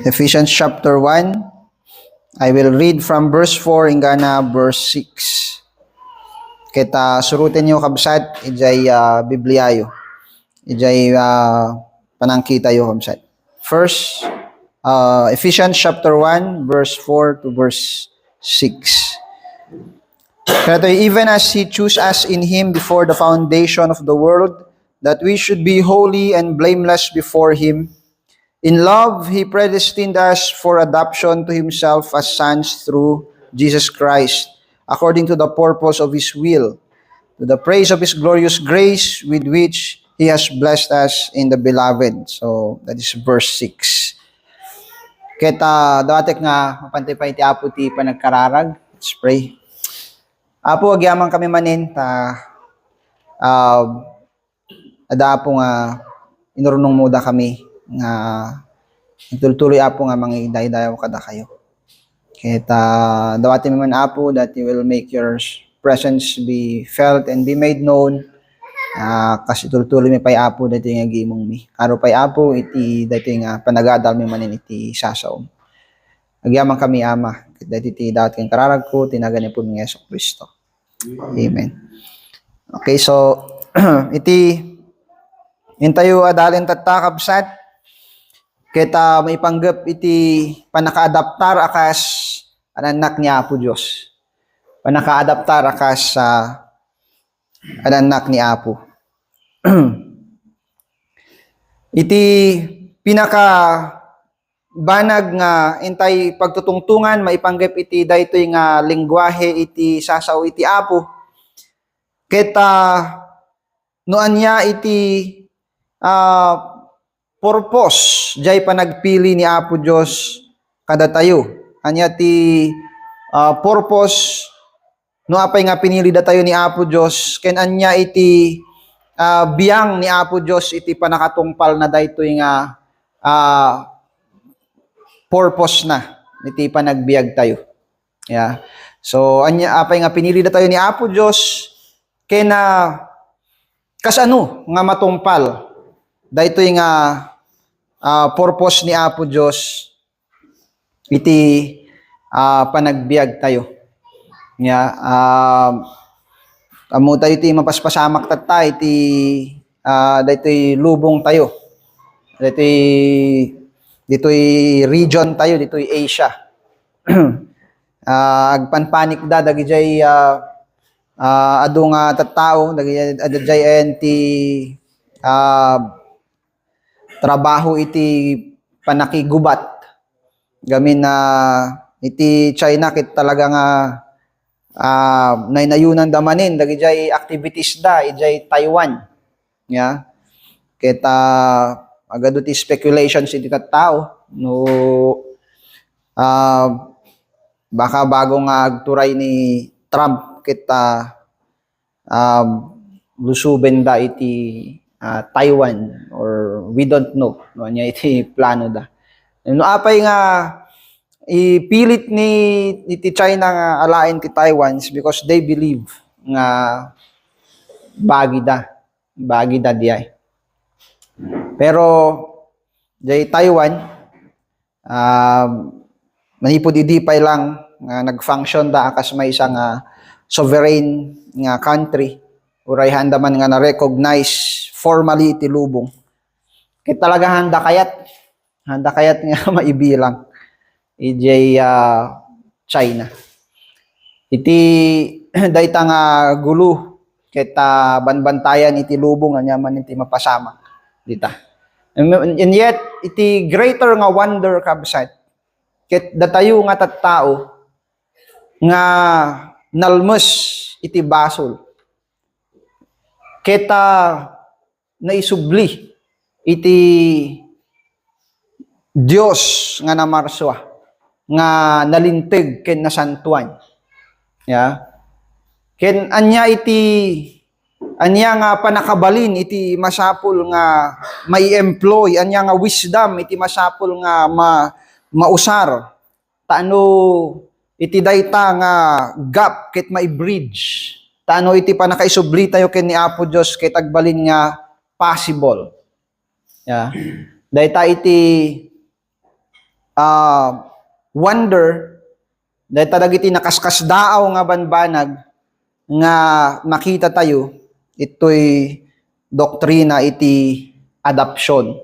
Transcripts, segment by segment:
Ephesians chapter 1. I will read from verse 4 hinggang na verse 6. Kita surutin niyo kabsat, ijay Bibliayo. Ijay panangkita yo kabsat. First, Ephesians chapter 1, verse 4 to verse 6. Kaya even as He chose us in Him before the foundation of the world, that we should be holy and blameless before Him. In love, He predestined us for adoption to Himself as sons through Jesus Christ, according to the purpose of His will, to the praise of His glorious grace with which He has blessed us in the Beloved. So, that is verse 6. Kita dawatek nga, mapantay pa iti apo ti panagkararag. Let's pray. Apo, agyaman kami manin, ada po nga, inurunong muda kami, nga tuloy apo nga mga iday-dayaw kada kayo. Kita dawati man apo that you will make your presence be felt and be made known. Kasi tuloy may pay apo dito nga gimong mi. Aro pay apo iti dito nga panagadal mi manin iti sasaom. Agyaman kami ama. Dito iti dawat kang kararag ko tinagani po ni Yesu Kristo. Amen. Okay, so iti intayo adalin tatakabsat. Kita may panggap iti panaka-adaptar akas ananak ni Apo Diyos. Panaka-adaptar akas ananak ni Apo. Iti pinaka banag nga intay pagtutungtungan maipanggap iti daytoy nga lengguwahe iti sasaw iti Apo. Kita noan niya iti purpose jay panagpili ni Apo Diyos kada tayo. Anya ti purpose no apay nga pinili da tayo ni Apo Diyos ken anya iti biyang ni Apo Diyos iti panakatungpal na daytoy nga purpose na iti panagbiag tayo. Yeah. So anya apay nga pinili da tayo ni Apo Diyos ken kasano nga matungpal daytoy nga purpose ni Apo Diyos iti panagbiag tayo. Yeah, amo tayo iti mapaspasamak tatta iti daytoy lubong tayo. Ditoy region tayo, ditoy Asia. Agpanpanik da dagijay adu nga tattao dagijay enti trabaho iti panakigubat gamin na iti China kit talaga nga nainayunan damanin dagijay activities da ijay Taiwan. Yeah. Kita agado ti speculations iti tattao no baka bago nga agturay ni Trump kita lusuben da iti Taiwan or we don't know no nya iti plano da. No apay nga ipilit ni iti China nga alain ti Taiwan because they believe nga bagi da diay. Pero jay Taiwan manipod idipay lang nga nagfunction da akas may isang sovereign nga country uray handa man nga na-recognize formally iti lubong. Kaya talaga handa kayat nga maibilang ijay China. Iti dayta nga gulo kita banbantayan iti lubong anya man iti mapasama dita. And yet iti greater nga wonder kabsat ket datayo nga tattao nga nalmes iti basol. Kita naisubli iti Dios nga namarswa nga nalinteg ken nasantuan. Yeah. Ken anya nga panakabalin iti masapul nga may employ anya nga wisdom iti masapul nga mausar taano iti dayta nga gap ket maibridge. Tano iti panakaisubli tayo ken ni Apo Diyos ket agbalin nga possible. Yeah. Dayta iti wonder dahil dagiti nakaskas daaw nga banbanag nga makita tayo ito'y doktrina iti adoption.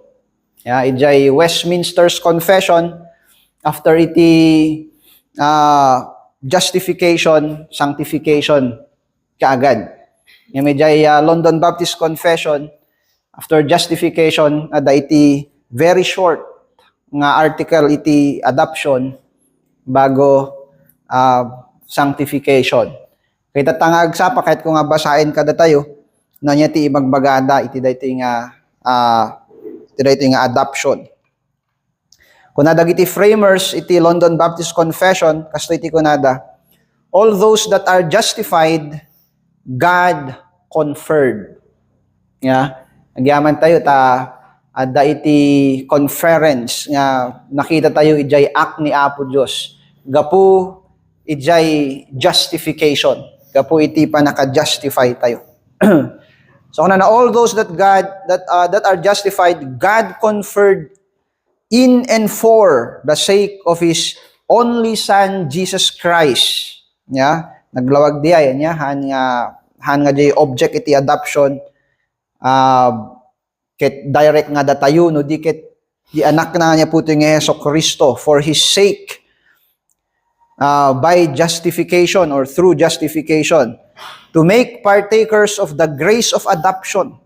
Ijay Westminster's Confession after iti justification, sanctification kaagad. Ijay London Baptist Confession after justification ada iti very short nga article iti adoption bago sanctification. Kaya tatangag sa pa kahit kung nga basahin kada tayo na niya ti imagbagada iti daytoy nga adoption. Kunada iti framers iti London Baptist Confession kasto iti kunada, all those that are justified God conferred. Agyaman tayo ada iti conference nga nakita tayo ijay act ni Apo Dios. Gapu ijay justification. Gapu iti panaka-justify tayo. So na all those that are justified, God conferred in and for the sake of His only Son Jesus Christ. Naglawag diay han nga jay object iti adoption. Ket direct nga datayo no di ket di anak na niya puto nga Hesus Kristo for His sake. By justification or through justification, to make partakers of the grace of adoption,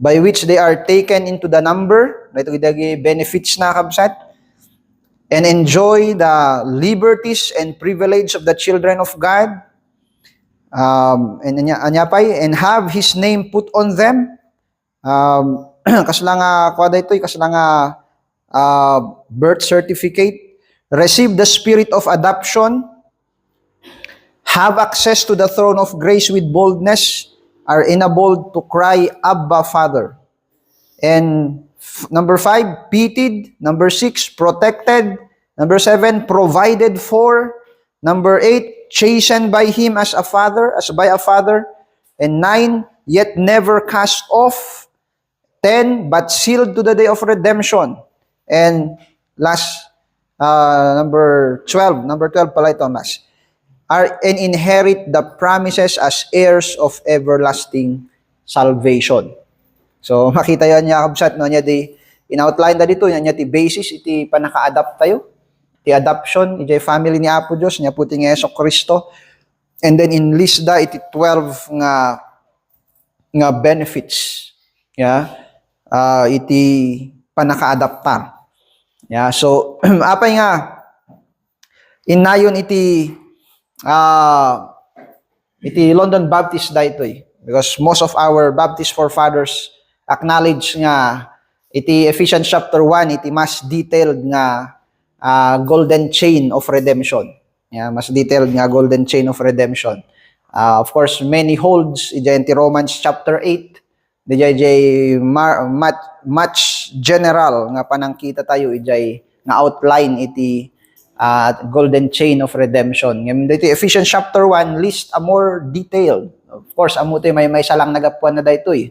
by which they are taken into the number, ito yung benefits na kabsat, and enjoy the liberties and privilege of the children of God, and have His name put on them, kaslang birth certificate, receive the spirit of adoption, have access to the throne of grace with boldness, are enabled to cry, Abba, Father. And number 5, pitied. Number 6, protected. Number 7, provided for. Number 8, chastened by Him as by a father. And 9, yet never cast off. 10, but sealed to the day of redemption. And last, number 12 pala ito, mas, and inherit the promises as heirs of everlasting salvation. So, makita yan niya, kabsat, no, niya di, in-outline na dito, niya ti basis, iti panaka-adapt tayo, iti adoption, iti family ni Apo Diyos, niya puti nga Hesus Kristo, and then in-list da, iti 12 nga benefits, iti panaka-adaptar. So, apay nga, inayon iti London Baptist daytoy, because most of our Baptist forefathers acknowledge nga iti Ephesians chapter 1 iti mas detailed nga golden chain of redemption. Mas detailed nga golden chain of redemption. Of course, many holds iti Romans chapter 8 dijay much general nga panangkita tayo ijay nga outline iti golden chain of redemption. Ngayon dito Ephesians chapter 1 list a more detailed. Of course, amo tay may salang nagapuan na daytoy.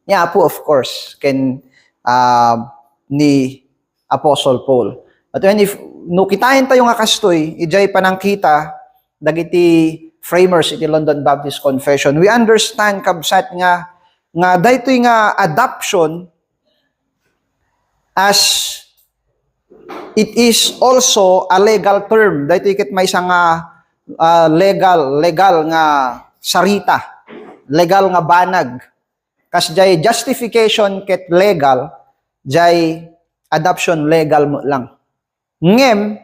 Nya po of course ken ni Apostle Paul. But when if no kitain tayo nga kastoy ijay panangkita dagiti framers iti London Baptist Confession, we understand kabsat nga daytoy nga adoption as it is also a legal term. Daytoy ket may nga legal nga sarita, legal nga banag. Kas jay justification ket legal, jay adoption legal mo lang. Ngem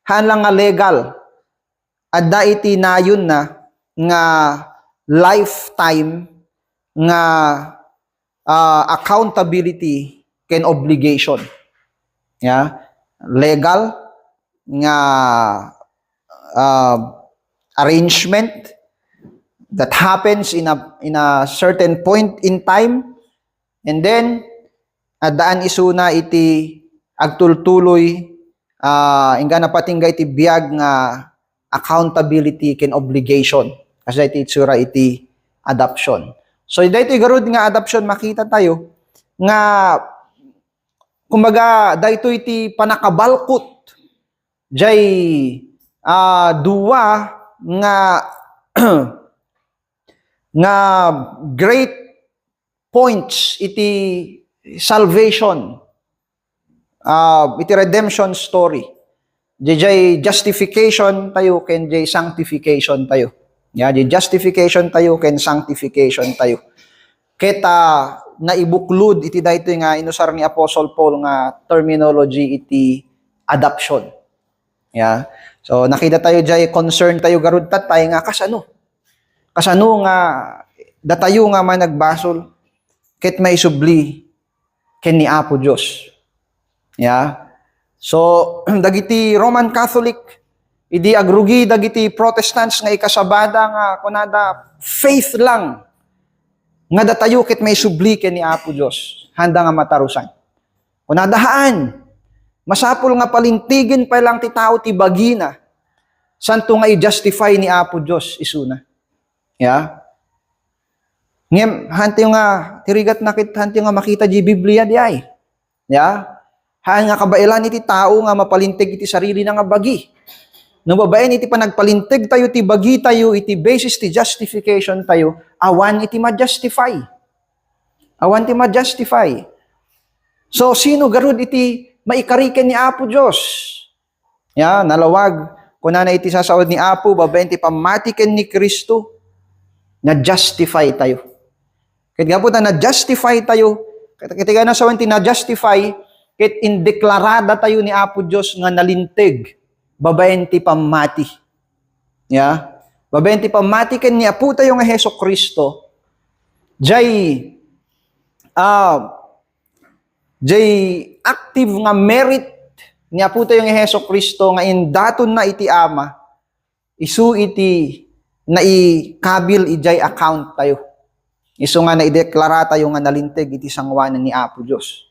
hanlang nga legal, adda iti nayon na nga lifetime nga accountability ken obligation. Legal nga arrangement that happens in a certain point in time, and then daan isuna iti agtultuloy ingga napatinggay iti biag nga accountability ken obligation, kasi iti itsura iti adoption. So daytoy garud nga adoption makita tayo nga kumbaga dayto iti panakabalkot jay duwa nga nga great points iti salvation, iti redemption story. Jay justification tayo ken jay sanctification tayo. Jay justification tayo ken sanctification tayo. Kita naibuklod iti dayto nga inusar ni Apostle Paul nga terminology iti adoption. So nakita tayo jay concern tayo garud tayo nga kasano nga datayo nga managbasol ket maisubli ken ni Apo Dios. So dagiti Roman Catholic idi agrugi dagiti Protestants nga ikasabada nga kunada faith lang nga datayo ket maisubli ken ni Apo Dios handa nga matarusan. Kunadahaan masapul nga palintigin pa lang ti tao ti bagina santo nga i-justify ni Apo Dios isuna. Ngem hanti nga tirigat nakit hanti nga makita di Biblia di ay. Han nga kabailan iti tao nga mapalintig iti sarili na nga bagi. No babaen iti panagpalintig tayo ti bagi tayo iti basis ti justification tayo awan iti ma-justify. Awan ti ma-justify. So sino garud iti maikariken ni Apo Dios? Nalawag kunana iti sasaod ni Apo babaen ti pamatiken ni Kristo na-justify tayo. Ket gapot na-justify tayo, kitiga na sa wanti na-justify, ket indeklarada tayo ni Apo Dios nga nalintig, babaen ti pamati. Babaen ti pamati ken ni Apo tayo nga Hesus Kristo, jay active nga merit ni Apo tayo nga Hesus Kristo nga indaton na iti Ama, isu iti naikabil ijay account tayo. Isu nga naideklara tayo nga nalintig iti sangwanan ni Apo Dios.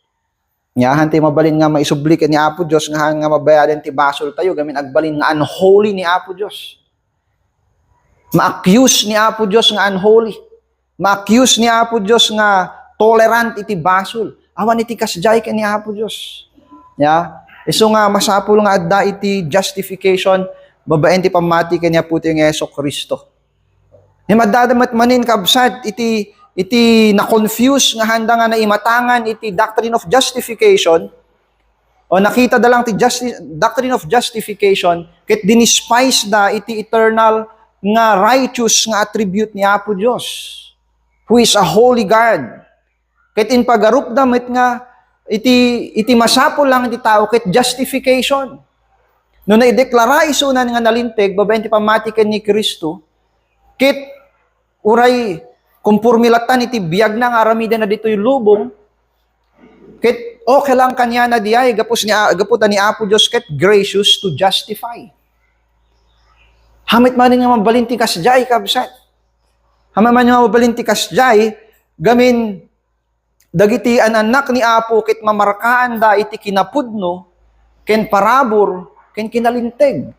Hanti mabalin nga maisubli ken ni Apo Dios nga mabayaran ti basol tayo gamin agbalin nga unholy ni Apo Dios. Ma-accuse ni Apo Dios nga unholy. Ma-accuse ni Apo Dios nga tolerant iti basol. Awan iti kasjay ken ni Apo Dios. Isu nga masapul nga adda iti justification babaen ti pamati ken ni Apo tayo nga Hesus Kristo. Madadamat manin kabsat iti na-confuse nga handa nga naimatangan iti doctrine of justification o nakita da lang ti doctrine of justification ket dinispice da iti eternal nga righteous nga attribute ni Apo Dios who is a holy God. Ket in pagarup damit nga iti masapol lang iti tao ket justification. No naideklara isunan nga nalintig babaen ti pamati ken ni Kristo ket uray kumpurmilatan iti biyag na nga aramiden na dito'y lubong, ket okay lang kanya na diay, gaputan ni Apo Dios ket gracious to justify. Hamit man nga mabalinti kasjay, kabsat. Hamit man nga mabalinti kasjay, gamin, dagiti anak ni Apo, ket mamarkaan da iti kinapudno, ken parabor, ken kinalintig.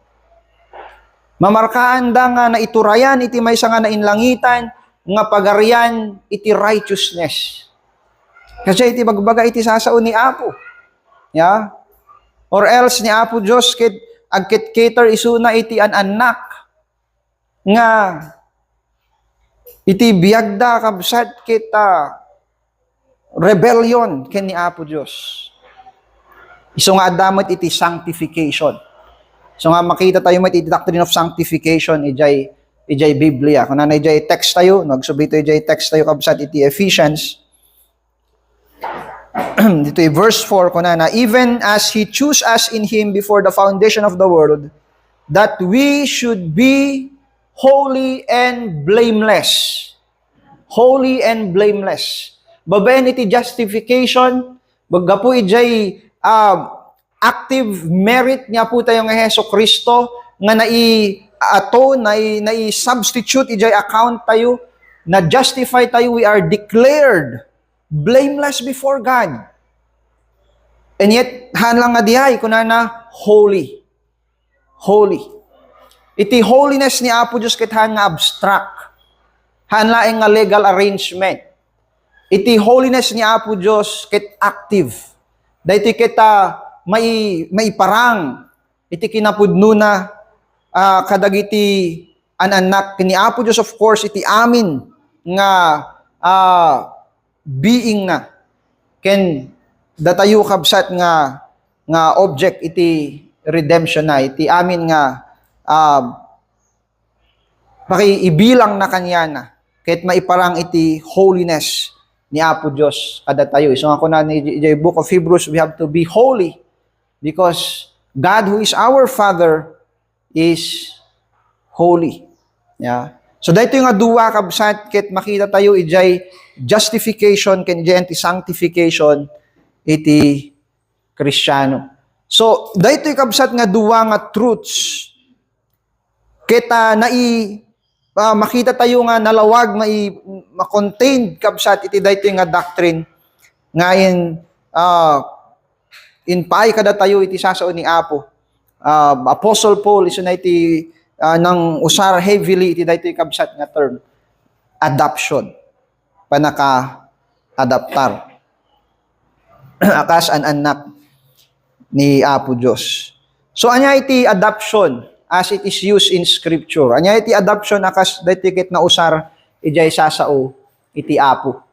Mamarkaan da nga naiturayan iti maysa nga nainlangitan nga pagarian iti righteousness. Kasi iti bagbaga iti sasao ni Apo. Or else ni Apo Dios ket agket-cater isuna iti anak nga iti biagda kabsat kita rebellion ken ni Apo Dios. Isu nga adamot iti sanctification. So nga makita tayo mo iti doctrine of sanctification ijay Biblia. Kung na ijay text tayo, nagsubito ijay text tayo kabsat iti Ephesians. Dito verse 4 kung na even as He chose us in Him before the foundation of the world, that we should be holy and blameless. Holy and blameless. Babaen iti justification, baggapo ijay active merit niya po tayo nga Hesus Kristo nga nai-substitute ijay account tayo, na justify tayo, we are declared blameless before God. And yet, hanlang nga dihay, kunana, holy. Holy. Iti holiness ni Apo Dios ket han nga abstract. Hanlaeng nga legal arrangement. Iti holiness ni Apo Dios ket active. Dahito kita may parang iti kinapudno na kadagiti anak ni Apo Diyos, of course iti amin nga being na ken datayo kabsat nga object iti redemption na iti amin nga pakiibilang na kanya na kahit maiparang iti holiness ni Apo Diyos kada tayo. So ako na ni book of Hebrews, we have to be holy because God who is our Father is holy. Yeah. So dahito yung duwa kabsat ket makita tayo ijay justification ken ijay sanctification iti Kristiyano. So dahito yung kabsat nga duwa nga truths kita makita tayo nga nalawag ma-contained kabsat iti dayto nga doctrine nga in paay kada tayo iti sasao ni Apo. Apostle Paul iso na iti nang usar heavily iti dayto kabsat nga term adoption. Panaka-adaptar. Akas an anak ni Apo Dios. So anya iti adoption as it is used in Scripture. Anya iti adoption akas daytoy ket na usar ijay sasao iti Apo.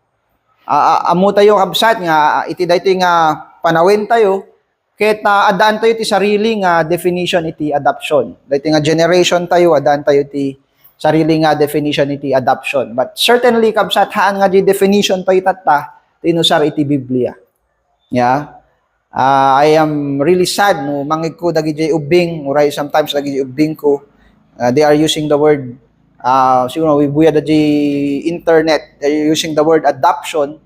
Amo tayo kabsat nga iti daytoy nga panawin tayo ket adaan tayo iti sarili nga definition iti adoption. Daytoy nga generation tayo adaan tayo iti sarili nga definition iti adoption. But certainly kabsat haan nga di definition tayo tatta tinusar iti Biblia. Yeah. I am really sad no mangig ko dagiti ubing uray sometimes dagiti ubing ko they are using the word siguro we buya dagiti internet, they're using the word adoption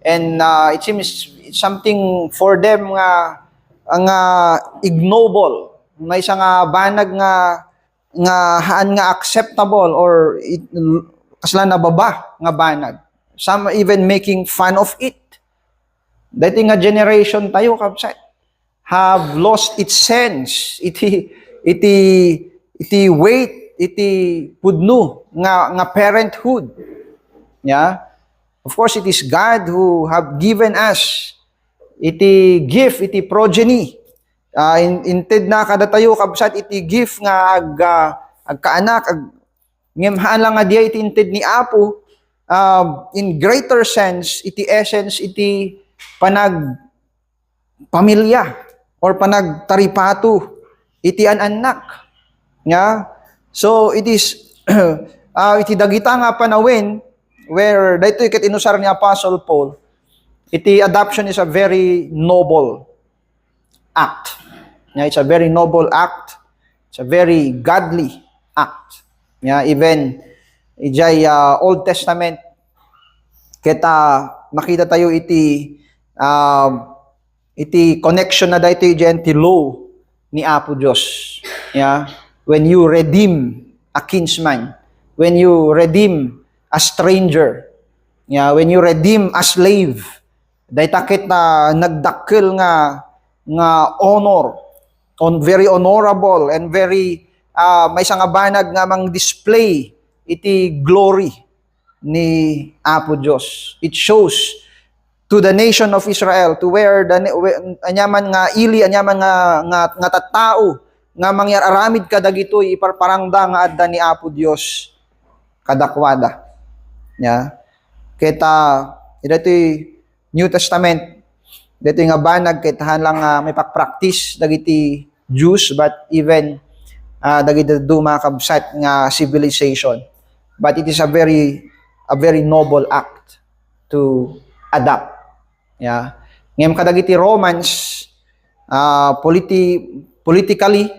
and it seems something for them nga ignoble, may isa nga banag nga haan nga acceptable or kasla nababa nga banag, some even making fun of it. Dahito nga generation tayo kapsat have lost its sense, iti weight, iti pudno nga parenthood. Yeah? Of course, it is God who have given us iti gift, iti progeny. Inted na kada tayo kapsat iti gift nga agkaanak, ngemhaan lang nga diya iti inted ni Apo, in greater sense, iti essence, iti pamilya or panagtaripato iti anak nga. So it is iti dagita nga panawin where daytoy ket inusar ni Apostle Paul, iti adoption is a very noble act. Yeah, it's a very noble act. It's a very godly act. Yeah, even ijay Old Testament kita makita tayo iti connection na dayto iti law ni Apo Dios. Yeah, when you redeem a kinsman, when you redeem a stranger, yeah, when you redeem a slave, daytakit na nagdakkel nga honor, very honorable and very may nga banag nga mang display iti glory ni Apo Dios. It shows to the nation of Israel, to where anyaman nga ili, anyaman nga tattao nga mangyar aramid kadagitoy iparparangda nga adda ni Apo Dios kadakwada. Yeah. Kita ditoy New Testament, dito nga banag kitahan lang may pakpractice dagiti Jews but even dagiti duma kabsat nga civilization. But it is a very noble act to adopt. Yeah. Ngem kadagiti Romans politically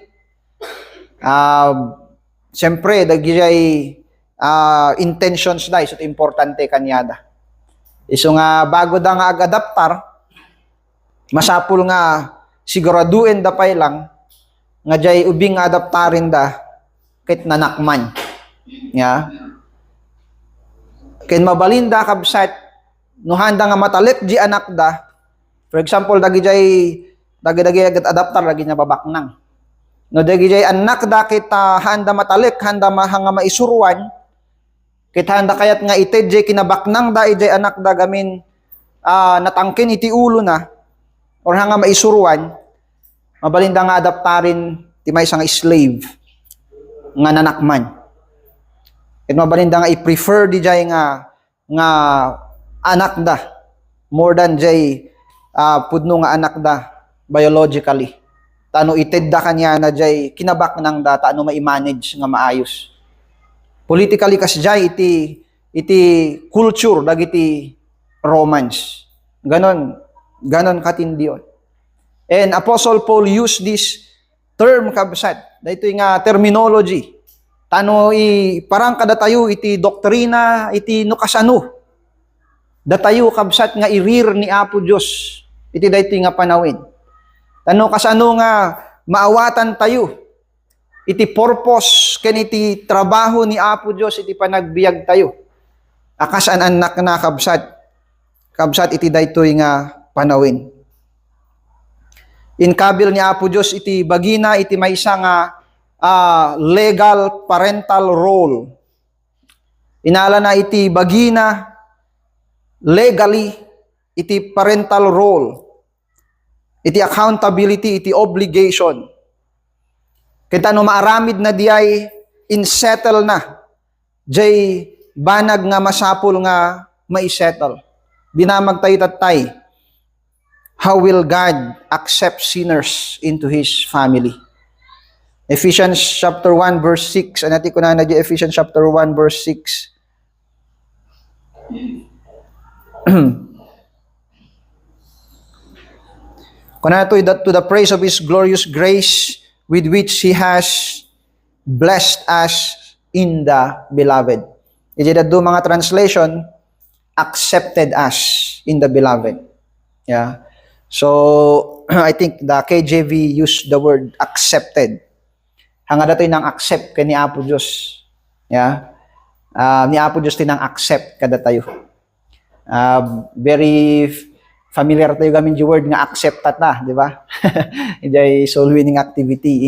siyempre dagiti intentions da iso importante kanyada. Iso nga bago da nga ag-adaptar masapul nga siguraduin da pay lang nga jay ubing nga adaptarin da ket nanakman. Yeah. Ken mabalinda kabsat no handa nga matalik di anak da. For example, dagi adaptar lagi nya babaknang. No dagi jay anak da kita handa matalik, handa mahanga maisuruan, kita handa kayat nga ited jay kinabaknang da ijay anak da gamin natangkin iti ulo na. or hanga maisuruan, mabalinda nga adaptarin ti may nga slave nga nanakman. At mabalinda nga i-prefer di jay nga anak da more than jay pudno nga anak da biologically. Tano ited da kanya na jay kinabak nang da tano ma-manage nga maayos. Politically kas jay iti culture dagiti Romans. Ganon katindi on. And Apostle Paul used this term kabsat. Dito nga terminology. Tano parang kada tayo iti doktrina iti nukasano. Datayo kabsat nga irir ni Apo Dios. Iti dito nga panawin. Tano kasano nga maawatan tayo. Iti purpose ken iti trabaho ni Apo Dios iti panagbiag tayo. Akasan anak na kabsat. Kabsat iti dito nga panawin. Inkabil ni Apo Dios iti bagina iti maysa nga legal parental role. Inala na iti bagina legally iti parental role. Iti accountability, iti obligation. Kita no maaramid na diay insettle na. Jay banag nga masapul nga maisettle. Dinamag tayo tatay. How will God accept sinners into His family? Ephesians chapter 1 verse 6. Anati ko na Ephesians chapter 1 verse 6. To the praise of His glorious grace with which He has blessed us in the beloved. Iti dadto mga translation, accepted us in the beloved. Yeah. So, I think the KJV used the word accepted. Hanga datoy nang accept kay ni Apo Dios. Yeah. Ni Apo Dios tinang accept kada tayo. Very familiar tayo gamin yung word nga acceptat na, di ba? Ijay soul winning activity.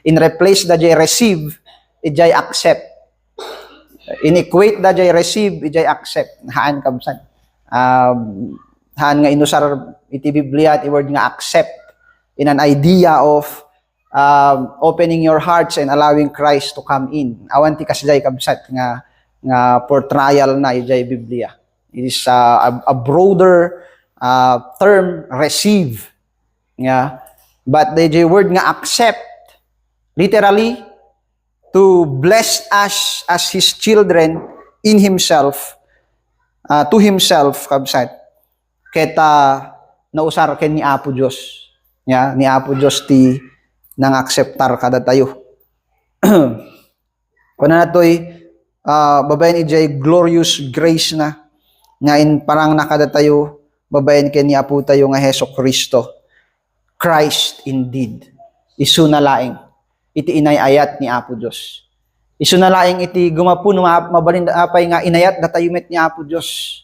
In replace da jay receive, ijay accept. In equate da jay receive, ijay accept. Haan kabsan. Haan nga inusar iti Biblia at word nga accept in an idea of opening your hearts and allowing Christ to come in. Awan ti kasjay kabsat nga portrayal na ijay Biblia. It is a broader term, receive. Yeah. But the word nga accept, literally, to bless us as His children in Himself, to Himself, kabsat. Keta nausar ken ni Apo Dios. Yeah, ni Apo Dios ti nang acceptar kada tayo. Kuna natoy babayan ijay glorious grace na nga in parang nakada tayo babayan ken ni Apo tayo nga Hesus Kristo. Christ indeed. Isu na laing iti inayayat ni Apo Dios. Isu na laing iti gumapun mabalin apay nga inayat datayo met ni Apo Dios.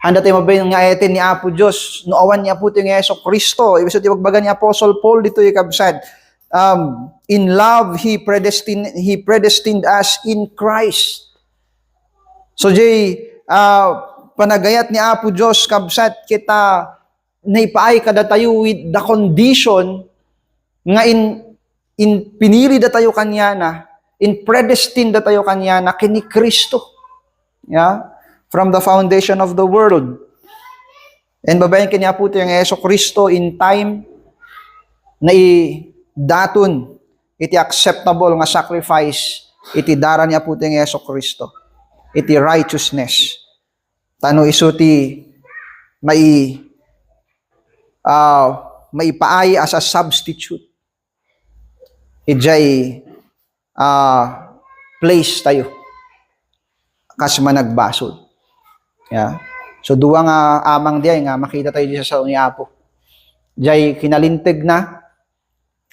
Handa tayo mabayin nga ayatin ni Apo Dios no awan ni Apo tayo nga Hesus Kristo. Ibig sabihin pagbaga ni Apostle Paul dito yung kabsat. In love he predestined us in Christ. So jay panagayat ni Apo Dios kabsat kita naipaay kada tayo with the condition nga in pinili da tayo kanya na, in predestined da tayo kanya na kini Kristo. Yeah? From the foundation of the world. And babayin kanya po ito yung Hesus Kristo in time na daton iti acceptable nga sacrifice iti dara niya po ito yung Hesus Kristo. Iti righteousness. Tano isuti maipaay as a substitute. Ijay place tayo. Kas managbasol. Yeah. So duwa nga amang diay nga makita tayo di sa ni Apo. Jay kinalintig na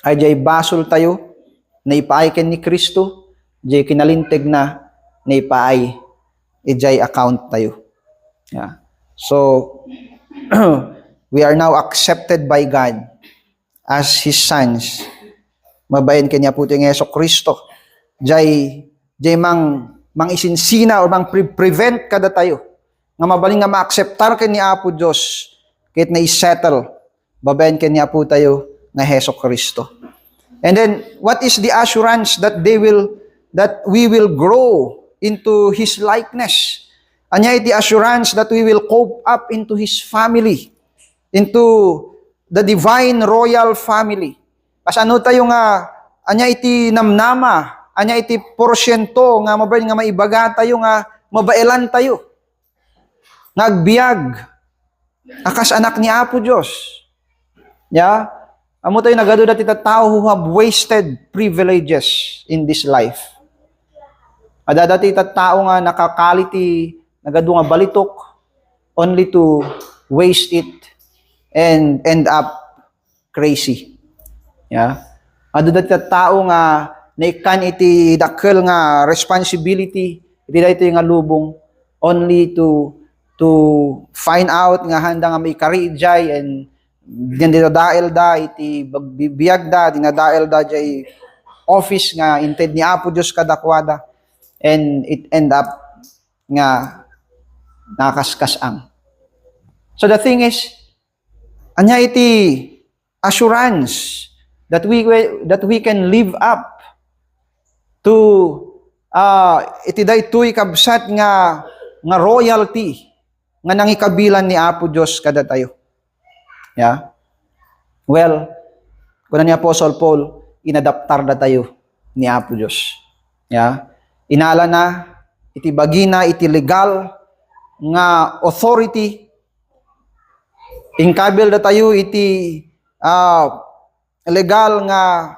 ay jay basol tayo naipaay ken ni Kristo, jay kinalintig na naipaay ijay account tayo. Yeah. So we are now accepted by God as His sons. Mabayan kanya po yung Hesus Kristo. Jay mang isinsina or mang prevent kada tayo nga mabaling nga ma-acceptar ken ni Apo Dios ket na i-settle babayan ken ni Apo tayo nga Hesus Kristo. And then what is the assurance that we will grow into His likeness? Anya iti assurance that we will cope up into His family, into the divine royal family. Kas ano tayo nga, anya iti namnama, anya iti porsyento nga mabayan nga maibaga tayo nga mabailan tayo. Nagbiag, akas anak ni Apo Diyos. Yeah? Amo tayo nagado dati tao who have wasted privileges in this life. Ada dati tao nga nakakaliti, nagado nga balitok, only to waste it and end up crazy. Yeah? Ada dati tao nga naikan iti dakkel nga responsibility, iti dati nga lubong, only to find out nga handa nga may karijay and dinadael da iti bibiyag da, dinadael da jay office nga inted ni Apo Diyos kadakwada, and it end up nga nakaskasang. So the thing is, anya iti assurance that we can live up to iti daytoy kabsat nga royalty nga nangikabilan ni Apo Diyos kada tayo. Yeah? Well, kuna ni Apostle Paul, inadaptar na tayo ni Apo Diyos. Yeah? Inala na, iti bagina, iti legal nga authority, inkabil na tayo iti legal nga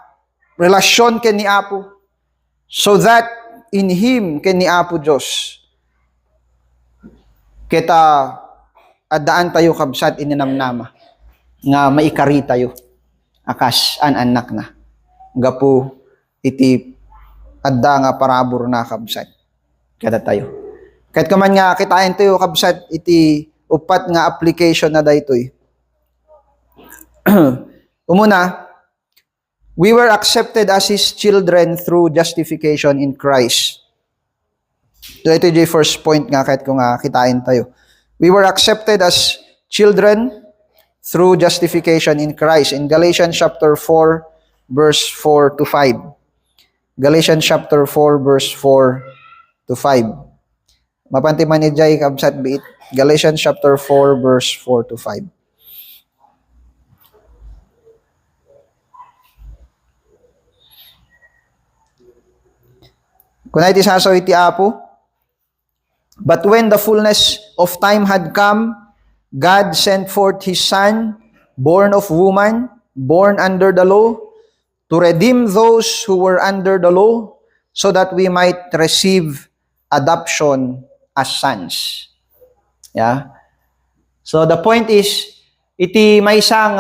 relasyon ken ni Apo, so that in Him ken ni Apo Diyos, kita adaan tayo kabsat ininamnama nga maikari tayo akas anak na gapu iti adda nga parabor na kabsat kada tayo. Kahit kaman nga kitain tayo kabsat iti upat nga application na daytoy. Umuna, we were accepted as His children through justification in Christ. So ito yung first point nga kahit kung kitain tayo. We were accepted as children through justification in Christ. In Galatians chapter 4, verse 4 to 5. Galatians chapter 4, verse 4 to 5. Mapantiman ni Jai kabsat biit. Galatians chapter 4, verse 4 to 5. Kunay ti sasaw iti Apo, but when the fullness of time had come, God sent forth His Son, born of woman, born under the law, to redeem those who were under the law, so that we might receive adoption as sons. Yeah? So the point is, iti may isang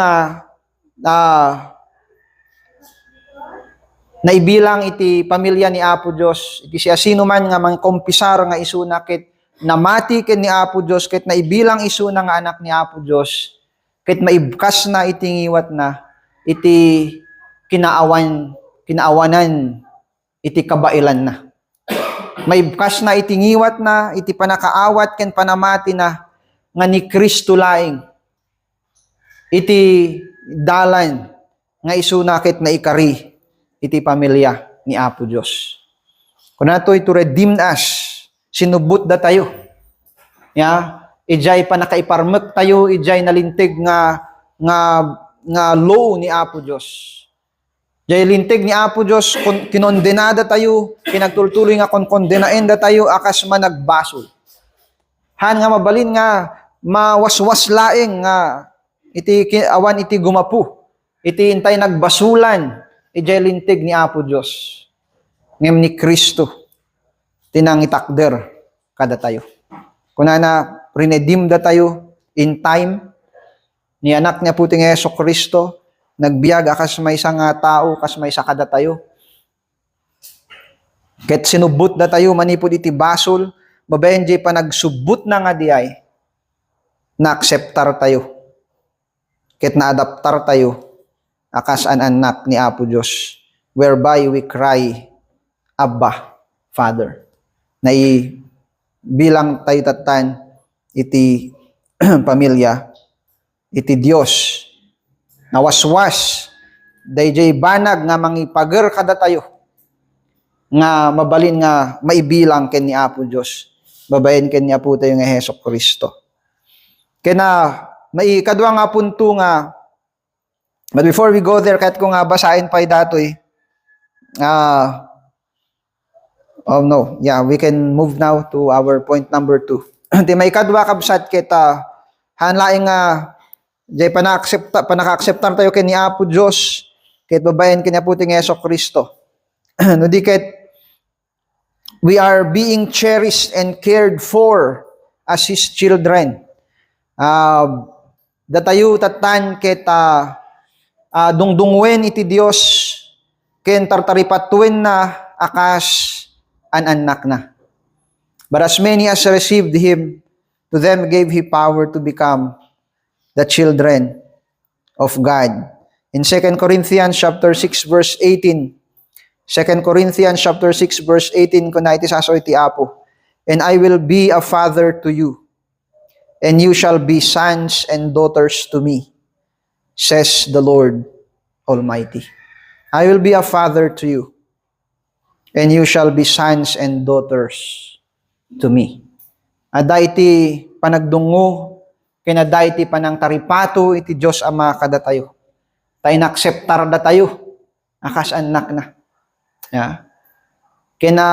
naibilang iti pamilya ni Apo Diyos, iti siya sino man nga mangkompisar nga isunakit, namati ken ni Apo Diyos, ket naibilang isuna nga anak ni Apo Diyos, ket maibkas na iti ngiwat na, iti kinaawanan, iti kabailan na. Maibkas na iti ngiwat na, iti panakaawat ken panamati na, nga ni Kristo laing, iti dalan, nga isunakit na ikari, iti pamilya ni Apo Diyos. Kunatoy to redeem us, sinubot da tayo. Ya, ijay pa nakaiparmek tayo, ijay nalintig nga law ni Apo Diyos. Jay lintig ni Apo Diyos, kinondenada tayo, pinagtultuloy nga konkondenaen da tayo, akas man nagbasol. Han nga mabalin nga, mawaswas laeng nga, iti awan iti gumapu, iti intay nagbasulan, ijay lintig ni Apo Diyos. Ngem ni Kristo, tinang itakder kada tayo. Kuna na redeem da tayo in time, ni anak niya puting Hesus Kristo, nagbiag akas may isang tao, kas may sakada tayo. Ket sinubot da tayo, manipod iti basol, babayan jay pa nagsubot na nga diay, na-acceptar tayo. Ket na-adaptar tayo, akas an anak ni Apo Diyos, whereby we cry, Abba, Father. Bilang tayo tatan iti pamilya, iti Diyos, nawaswas, dayjay banag nga mangipager kada tayo, nga mabalin nga maibilang ken ni Apo Dios, babayen ken ni Apo tayo nga Hesus Kristo. Kena may kadwa nga punto nga, but before we go there, kahit ko nga basahin pa datoy, we can move now to our point number 2. Di may kadwa kabsat kita, hanlaing nga, jay panaka-acceptar tayo ken ni Apo Dios, ket babayen ken ni Apo tayo nga Hesus Kristo. No di ket we are being cherished and cared for as His children. Datayo tatan kita dungdungwen iti Dios ken tartaripatuen na akas an anak na. But as many as received Him, to them gave He power to become the children of God. In 2 Corinthians chapter 6 verse 18, 2 Corinthians chapter 6 verse 18, kuna iti saso iti Apo, and I will be a father to you, and you shall be sons and daughters to me, says the Lord Almighty. I will be a father to you, and you shall be sons and daughters to me. Ada iti panagdungo, kinada iti panang taripato, iti Diyos Ama kada tayo. Tayo nakseptar da tayo, akas anak na. Yeah. Kena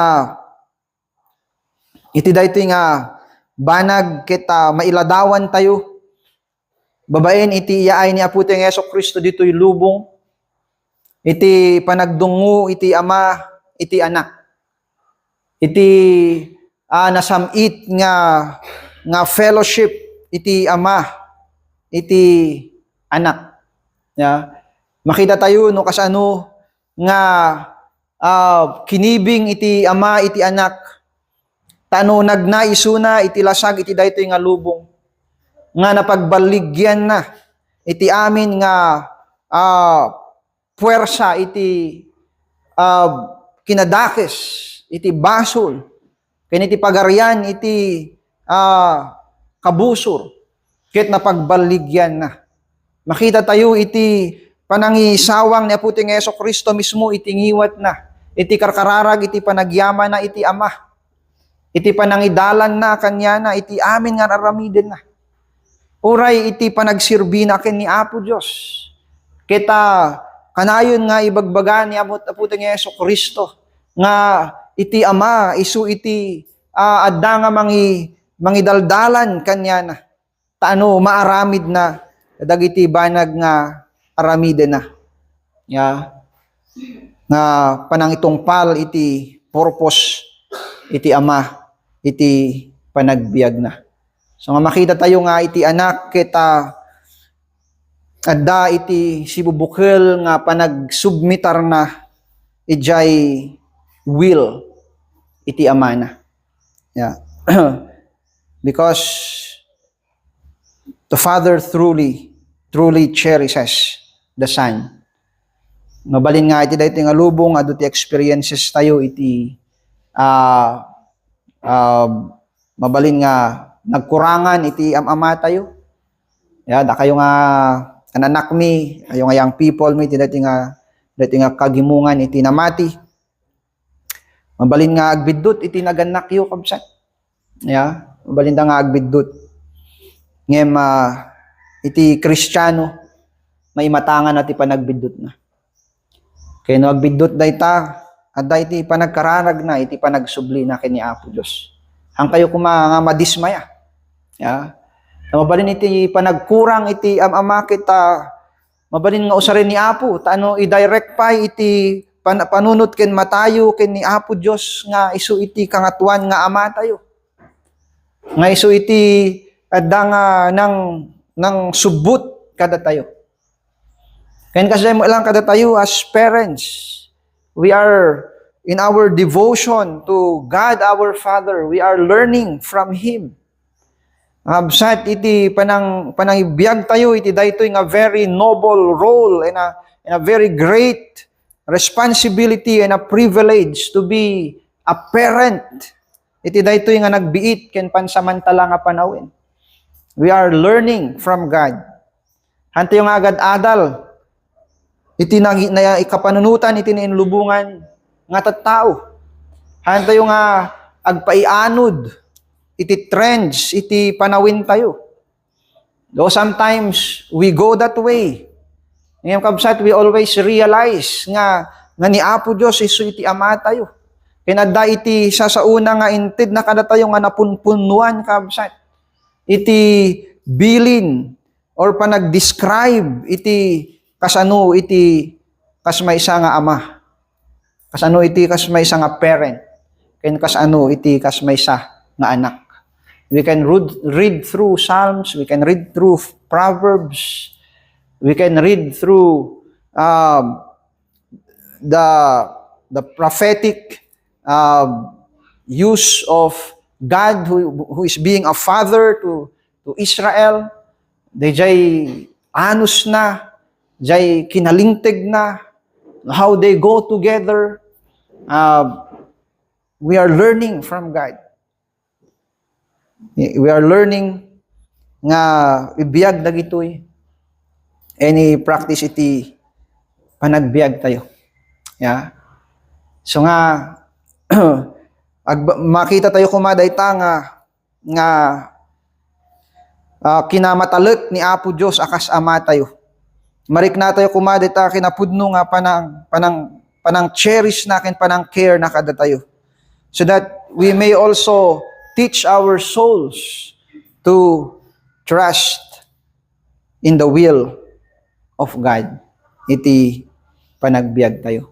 iti daytoy nga banag kita mailadawan tayo. Babaen iti iyaay ni Apo tayong Hesus Kristo ditoy lubong. Iti panagdungo iti ama, iti anak. Iti nasamit nga fellowship iti ama, iti anak. Yeah. Makita tayo no kasano nga kinibing iti ama iti anak, tano nagnaisuna iti lasag iti daytoy nga lubong, nga napagbaligyan na iti amin nga puwersa iti kinadakes iti basol ken iti pagarian iti kabusor ket napagbaligyan na. Makita tayo iti panangisawang ni Apo tayong Hesus Kristo mismo iti ngiwat na, iti karkararag iti panagyaman na iti ama, iti panangidalan na kanya na, iti amin nga aramiden na. Uray iti panagsirbi na ken ni Apo Dios. Kita kanayon nga ibagbaga ni Apo tayong Hesus Kristo nga iti ama isu iti adda nga mangidaldalan kanya na. Taano maaramid na dagiti banag nga aramiden na. Yeah. Nga panangitungpal iti purpose iti ama, iti panagbiag na. So nga makita tayo nga iti anak kita adda iti sibubukel nga panagsubmitar na ijay will iti ama na. Yeah. Because the Father truly cherishes the Son. Mabalin nga iti daytoy nga lubong, adu ti experiences tayo iti mabalin nga nagkurangan iti ama tayo. Ya, da kayo nga anak mi, ayo nga young people mi iti daytoy nga kagimungan iti namati. Mabalin nga agbiddot iti naganak yo kabsat. Ya, mabalin da nga agbiddot. Ngem iti Kristiyano may matangan at ipanagbidot na. Kaya no agbiddot dayta, adda iti panagkararag na, iti panagsubli na kini Apo Dios. Hang kayo nga madismaya. Ya. Mabalin iti panagkurang iti ama kita, mabalin nga usarin ni Apo, taano i-direct pa iti panunot ken matayo ken ni Apo Dios nga isu iti kangatuan nga ama tayo. Nga isu iti adda nga nang subut kada tayo. Kaya kasi mo lang kada tayo as parents, we are in our devotion to God our Father, we are learning from Him. Absat iti panangibiyag tayo iti daytoy nga very noble role and a very great responsibility and a privilege to be a parent. Iti daytoy nga nagbiit ken pansamantala nga panawin. We are learning from God. Hanto yung agad adal, iti na ikapanunutan, iti nainlubungan, nga tattao. Han tayo nga, agpaianod, iti trends, iti panawin tayo. Though sometimes, we go that way. Ngayon kabsat, we always realize nga ni Apo Diyos, iso iti ama tayo. Kinada iti sasauna nga inted na kada tayo nga napunpunuan kabsat. Iti bilin or panag-describe iti kasano iti kasmaysa nga ama. Kasano iti kasmaysa nga parent. Ken kasano iti kasmaysa nga anak. We can read through Psalms, we can read through Proverbs, we can read through the prophetic use of God who is being a father to Israel. Jay anus na, jay kinalingtig na, how they go together. We are learning from God. We are learning nga ibiyag dagitoy. Any practice iti panagbiag tayo. Yeah. So nga makita tayo kumaday ta nga kinamatalek ni Apo Dios akas ama tayo. Marik na tayo kumaday ta kinapudno nga panang cherish nakin panang care na kada tayo. So that we may also teach our souls to trust in the will of God. Iti panagbiag tayo.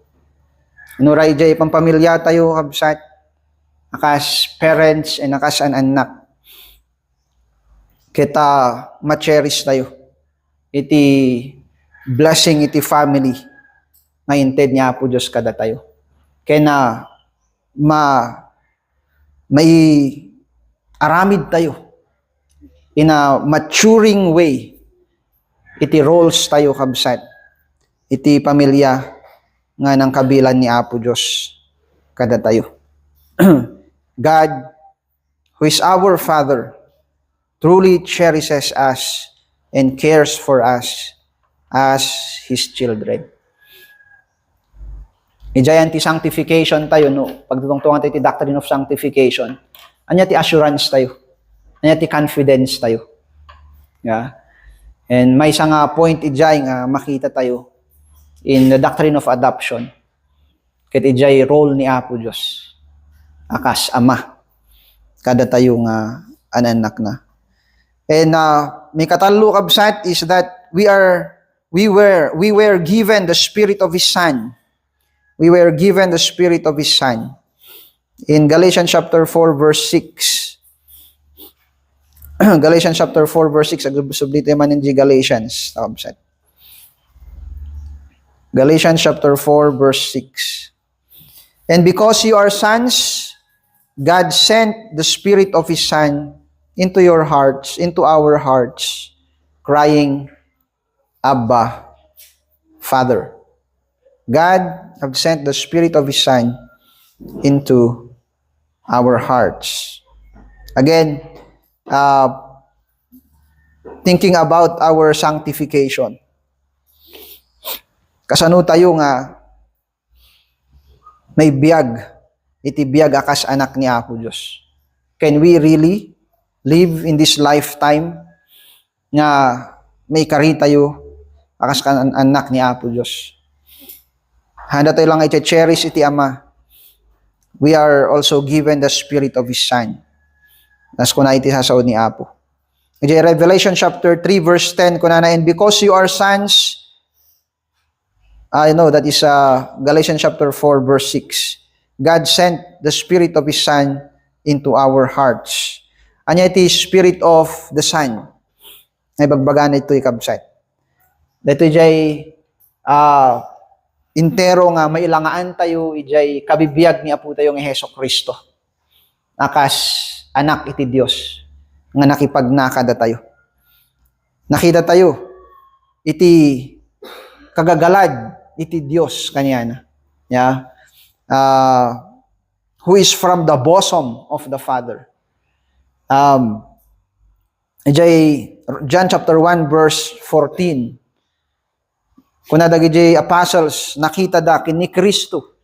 Nuray jay pampamilya tayo kabsat, akas parents and akas anak. Kita ma-cherish tayo. Iti blessing iti family nga inted niya po Diyos kada tayo. Kaya na may aramid tayo in a maturing way. Iti roles tayo kabsat. Iti pamilya nga ng kabilan ni Apo Diyos kada tayo. God, who is our Father, truly cherishes us and cares for us as His children. Ijayan ti sanctification tayo, no? Pagtutungtungan tayo ti doctrine of sanctification. Anya ti assurance tayo. Anya ti confidence tayo. Yeah? And may isang point ijay nga makita tayo in the doctrine of adoption. Ket ijay role ni Apo Diyos. Akas ama. Kada tayo nga ananak na. And may katalo kabsat is that we were given the Spirit of His Son. We were given the Spirit of His Son. In Galatians chapter 4 verse 6. Galatians chapter 4 verse 6. Sublito man in Galatians. Galatians chapter 4 verse 6. And because you are sons, God sent the Spirit of His Son into your hearts, into our hearts, crying, Abba, Father. God have sent the Spirit of His Son into our hearts. Again, thinking about our sanctification. Kasano tayo nga may biyag, iti biyag akas anak ni Apo Diyos. Can we really live in this lifetime nga may kari tayo akas anak ni Apo Diyos? Handa tayo lang i-cherish iti Ama. We are also given the Spirit of His Son. Nas kuna iti sasaod ni Apo. Revelation chapter 3 verse 10 kuna na, and because you are sons, I know that is Galatians chapter 4 verse 6. God sent the Spirit of His Son into our hearts. Anya iti Spirit of the Son. Ay bagbagan ito ikabsat. Dito jay intero nga mailangaan tayo ijay kabibiyag ni Apo tayo ng Hesus Kristo. Akas anak iti Dios nga nakipagnakada tayo. Nakita tayo iti kagagalad iti Dios kaniana. Yeah. Who is from the bosom of the Father. Ijay John chapter 1 verse 14. Kuna dagiti apostles nakita da ken ni Kristo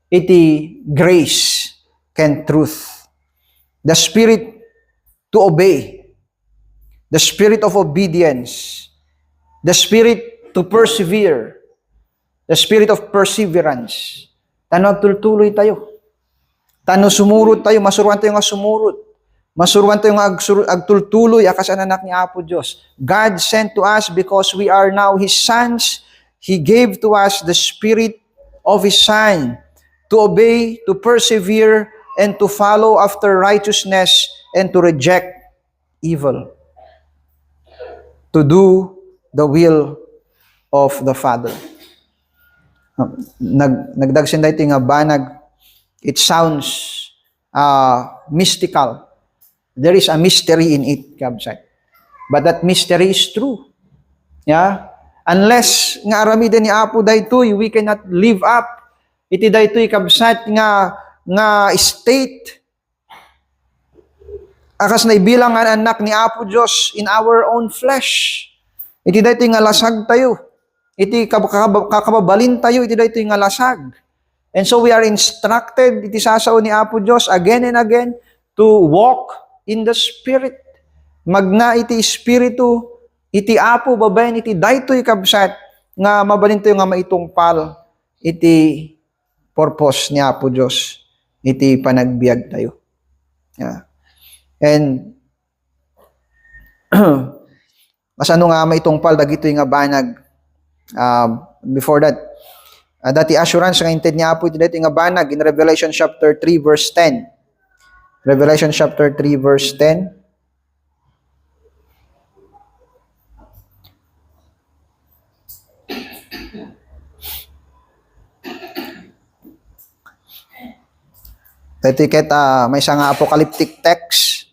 iti grace ken truth. The spirit to obey, the spirit of obedience, the spirit to persevere, the spirit of perseverance. Tano agtultuloy tayo. Tano sumurot tayo, masuruan tayo nga sumurot. Masuruan tayo nga agtultuloy akas an anak ni Apo Dios. God sent to us because we are now His sons. He gave to us the spirit of His Son to obey, to persevere, and to follow after righteousness and to reject evil. To do the will of the Father. Nagdagsin dito nga banag. It sounds mystical. There is a mystery in it, kabsat. But that mystery is true. Yeah? Unless nga aramiden ni Apo daytoy, we cannot live up. Iti daytoy kabsat nga state. Akas na ibilang nga anak ni Apo Dios in our own flesh. Iti daytoy nga lasag tayo. Iti kakababalin tayo, iti daytoy nga lasag. And so we are instructed, iti sasao ni Apo Dios again and again to walk in the Spirit. Magna iti Espiritu, iti Apo babaen, iti daytoy kabsat, nga mabalin tayo nga maitungpal, iti purpose ni Apo Dios, iti panagbiag tayo. Yeah. And, masano nga maitungpal, dagitoy nga banag, before that, dati assurance nga inted ni Apo iti daytoy nga banag in Revelation chapter 3 verse 10. Revelation chapter 3 verse 10. Dito ket may isang apocalyptic text.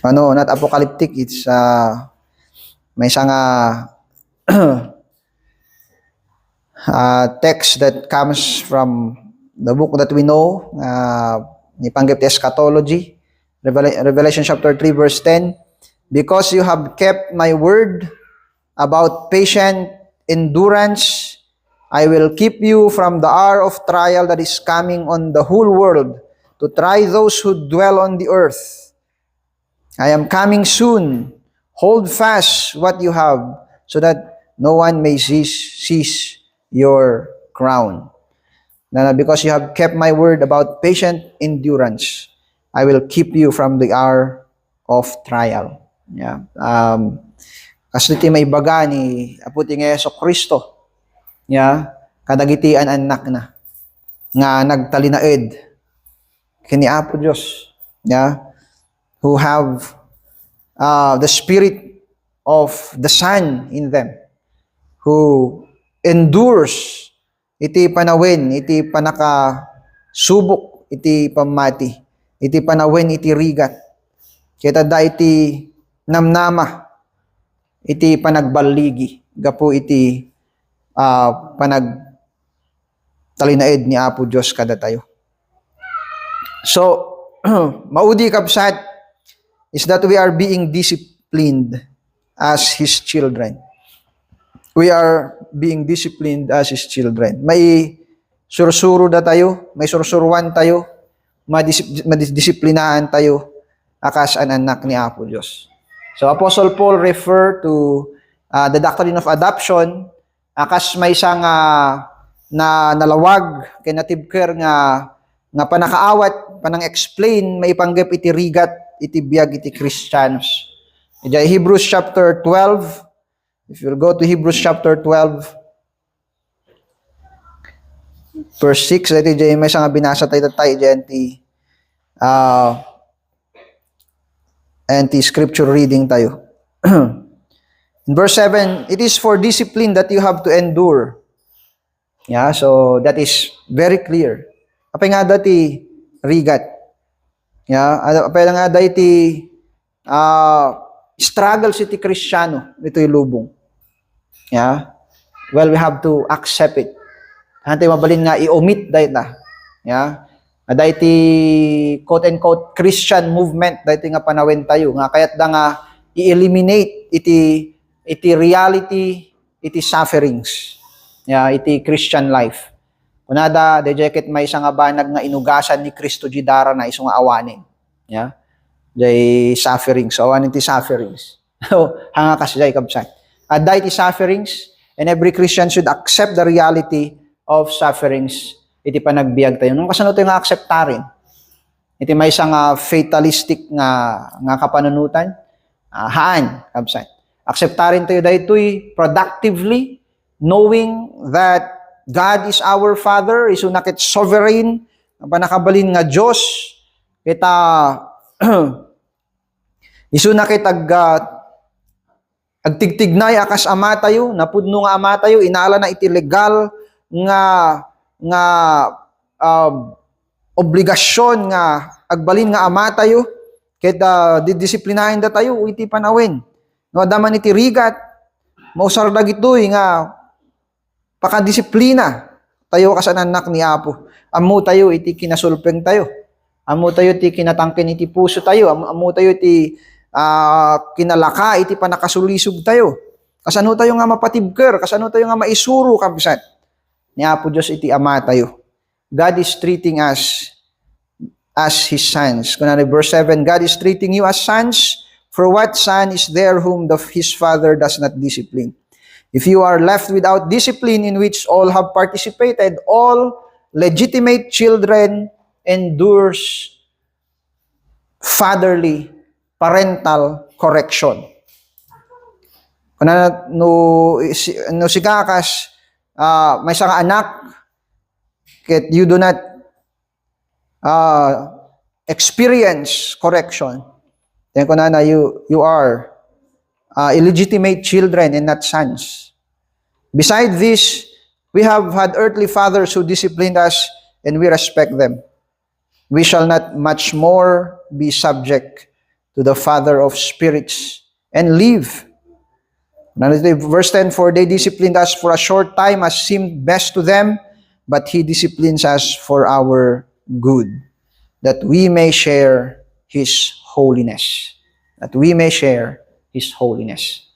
Not apocalyptic, it's may isang text that comes from the book that we know, ni panggap ti eschatology, Revelation chapter 3 verse 10. Because you have kept my word about patient endurance, I will keep you from the hour of trial that is coming on the whole world to try those who dwell on the earth. I am coming soon. Hold fast what you have, so that no one may seize your crown. Because you have kept my word about patient endurance, I will keep you from the hour of trial. Yeah. Kasi may baga ni Aputi nga Yeso Kristo. Yeah. Kadagitian anak na nga nagtalinaed kini Apo Dios. Yeah. Who have the spirit of the Son in them, who endures iti panawin, iti panakasubok, iti pamati, iti panawin, iti rigat. Kita da iti namnama, iti panagbaligi, gapo iti panagtalinaed ni Apo Dios kada tayo. So, maudi kabsat is that we are being disciplined as His children. We are being disciplined as His children. May sursuro na tayo, may sursuruan tayo, madisiplinahan tayo, akas an anak ni Apo Dios. So Apostle Paul refer to the doctrine of adoption, akas may isang na nalawag kay natibker nga panakaawat, panang-explain, may ipanggap iti rigat, iti biag, iti Christians. Iti Hebrews chapter 12, if you'll go to Hebrews chapter 12, verse 6, iti may isang binasa tayo dyan, anti-scripture reading tayo. In verse 7, it is for discipline that you have to endure. Yeah, so that is very clear. Apay nga dati rigat. Yeah, apay nga dati struggle si ti Kristiyano ito yung lubong. Yeah. Well, we have to accept it. Hantay mabalin nga i-omit dahil na. Yeah. Dahiti quote-unquote Christian movement, dahiti nga panawin tayo. Nga kaya't da nga i-eliminate iti iti reality, iti sufferings. Iti Christian life. Kunada, dejeket may isang abanag nga inugasan ni Kristo jidara na isang awanin. Jay sufferings. Awanin ti sufferings. Hanga kasi jay kabsat. At dahil ti sufferings, and every Christian should accept the reality of sufferings. Iti panagbiag tayo. Nung kasano tayo nga acceptarin? Iti may isang fatalistic nga kapanunutan. Haan, kabsat. Acceptarin tayo dahito'y productively, knowing that God is our Father, iso nakit sovereign, panakabalin nga Diyos, kita, iso nakit agtigtignay akas ama tayo, napudno nga ama tayo, inala na iti legal nga obligasyon nga agbalin nga ama tayo, kita didisiplinahin da tayo, iti panawin. No, daman iti rigat, mausardag ito'y nga pakadisiplina tayo kasananak ni Apo. Amo tayo iti kinasulpeng tayo. Amo tayo iti kinatangkin iti puso tayo. Amo tayo iti kinalaka iti panakasulisog tayo. Kasano tayo nga mapatibker, kasano tayo nga maisuro kabsat. Ni Apo Diyos iti ama tayo. God is treating us as His sons. Kunwari verse 7, God is treating you as sons. For what son is there whom his father does not discipline? If you are left without discipline in which all have participated, all legitimate children endures fatherly, parental correction. No si kakas, may isang anak, ket you do not experience correction. Then kunana, you are illegitimate children and not sons. Beside this, we have had earthly fathers who disciplined us, and we respect them. We shall not much more be subject to the Father of spirits and live. Verse 10, for they disciplined us for a short time as seemed best to them, but He disciplines us for our good, that we may share His holiness. That we may share His holiness.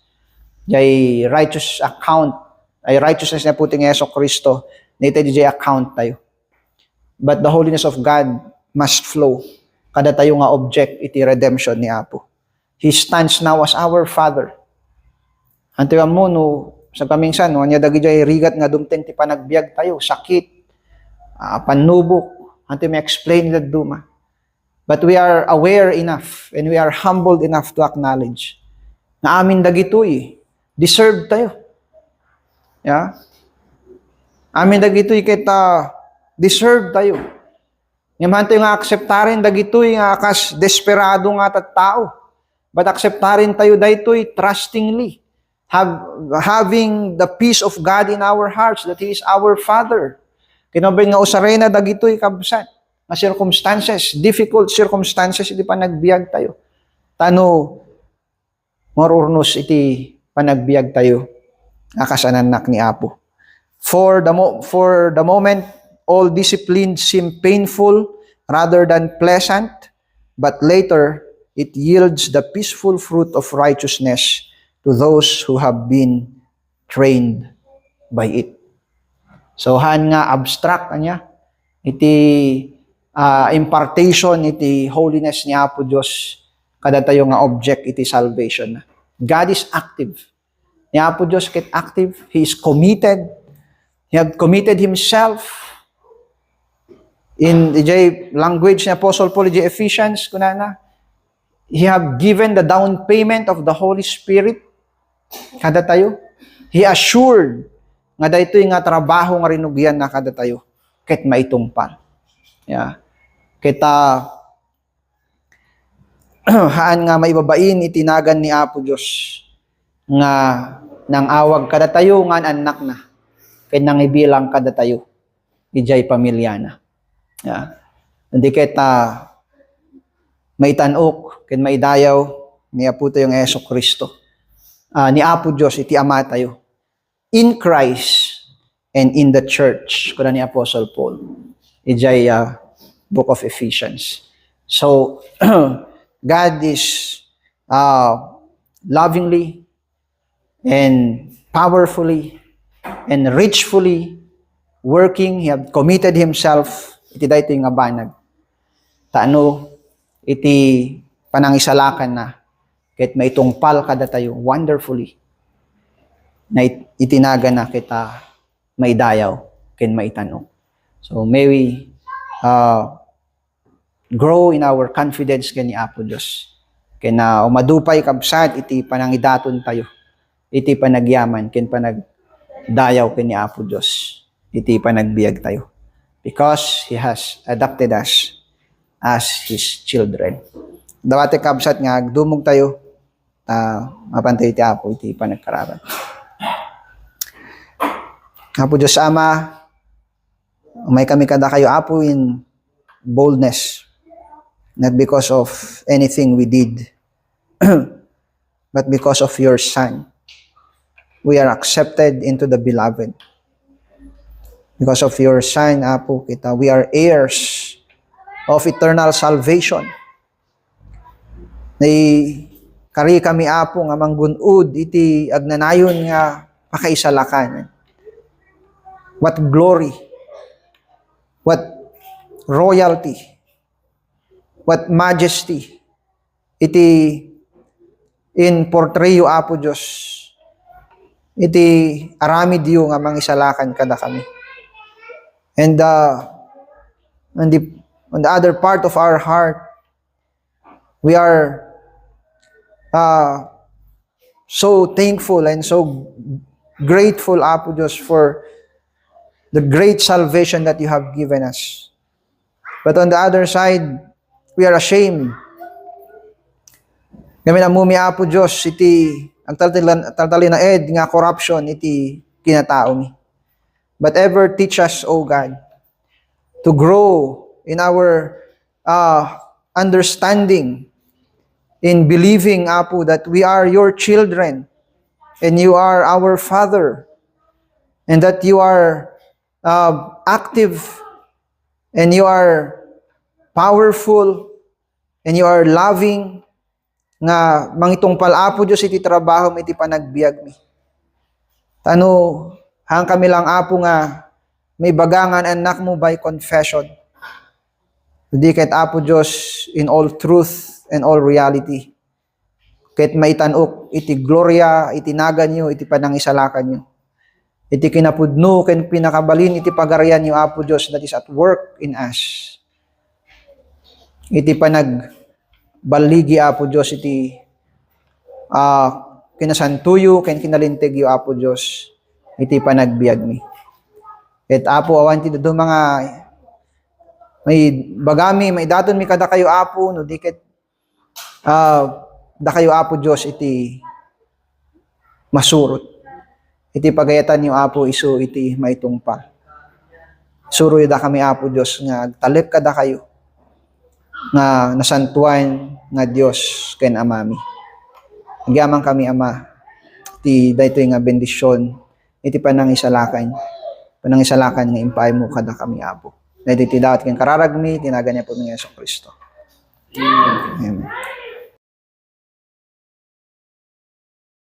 Jay righteous account, ay righteousness na puting Yeso Kristo, na ito jay account tayo. But the holiness of God must flow. Kada tayo nga object, iti redemption ni Apo. He stands now as our Father. Antiwan mo, no, sa kamingsan, no, anya dagi jay rigat nga dumteng ti panagbiag tayo, sakit, panubok, anti may explain that duma. But we are aware enough and we are humbled enough to acknowledge na amin dagitoy, deserve tayo. Amin dagitoy kita deserve tayo. Ngaman tayo nga akseptarin dagitoy nga akas desperado nga tattao. But akseptarin tayo daytoy trustingly, having the peace of God in our hearts, that He is our Father. Kinabay nga usarena dagitoy kabsat. Na circumstances, difficult circumstances, iti panagbiag tayo. Tano, marurnos iti panagbiag tayo, nakasananak ni Apo. For the moment, all discipline seem painful rather than pleasant, but later, it yields the peaceful fruit of righteousness to those who have been trained by it. So, han nga abstract, anya, iti impartation iti holiness ni Apo Diyos kada tayo nga object iti salvation. God is active. Ni Apo Diyos ket active. He is committed. He had committed Himself in the language ni Apostle Paul in Ephesians kunana. He have given the down payment of the Holy Spirit kada tayo. He assured nga daytoy nga trabaho nga rinugyan na kada tayo ket maitungpal. Kita haan nga maibabain itinagan ni Apo Diyos nga nang awag kada tayo nga anak na ket nang ibilang kada tayo ijay pamilya na. Hindi kita maitanok ket maidayaw ni Apo tayong Yeso Kristo. Ni Apo Diyos iti ama tayo in Christ and in the church kuna ni Apostle Paul. Ijay Book of Ephesians. So, God is lovingly and powerfully and richfully working. He have committed himself. Iti daytoy nga banag. Taano, iti panangisalakan na. Kahit maitungpal kada tayo wonderfully. Na itinaga na kita maidayaw, ken maitanong. So may we grow in our confidence ken ni Apo Dios. Ken na umadupay kabsat iti panangidaton tayo. Iti panagyaman ken panagdayaw ken ni Apo Dios. Iti panagbiag tayo. Because He has adopted us as His children. Dawati kabsat nga agdumog tayo mapantay ti Apo iti panagkararan. Apo Diyos Ama, may kami kada kayo Apo in boldness, not because of anything we did, but because of your Son. We are accepted into the Beloved. Because of your Son, Apo kita, we are heirs of eternal salvation. Kari kami Apo nga manggunod iti agnanayon nga pakaisalakan. What glory, what royalty, what majesty iti in portrayo Apo Dios. Iti aramid yu nga mangisalakan kada kami. And on the other part of our heart, we are so thankful and so grateful, Apo Diyos, for the great salvation that you have given us. But on the other side, we are ashamed. Kami namumi, Apo Diyos, iti ang taltali na nga corruption iti kinatao mi. But ever teach us, O God, to grow in our understanding, in believing, Apo, that we are your children and you are our Father, and that you are active and you are powerful and you are loving, nga mangitungpal Apo Diyos iti trabaho iti panagbiag mi. Tano, hang kami lang Apo nga may bagangan anak mo by confession. Hindi kahit Apo Diyos in all truth and all reality. Kahit maitanok iti gloria, iti nagan nyo, iti panangisalakan nyo. Iti kinapudno, ken pinakabalin, iti pagarian nyo Apo Diyos that is at work in us. Iti panagbaligi Apo Diyos, iti kinasantuyo, ken kinalintig yu Apo Diyos, iti panagbiag mi. Et Apo, awan ti do mga may bagami, may daton mi kada kayo Apo, no diket da kayo Apo Diyos iti masurot. Iti pagayatan niyo Apo isu iti maitungpal. Suroy da kami Apo Diyos nga talip kada kayo nga nasantuan nga Diyos ken amami. Agyaman kami Ama iti daytoy nga bendisyon iti panangisalakan nga impay mo kada kami Apo. Dahil iti dawat ken kararagmi tinagan niya po ng Yesu Kristo. Amen.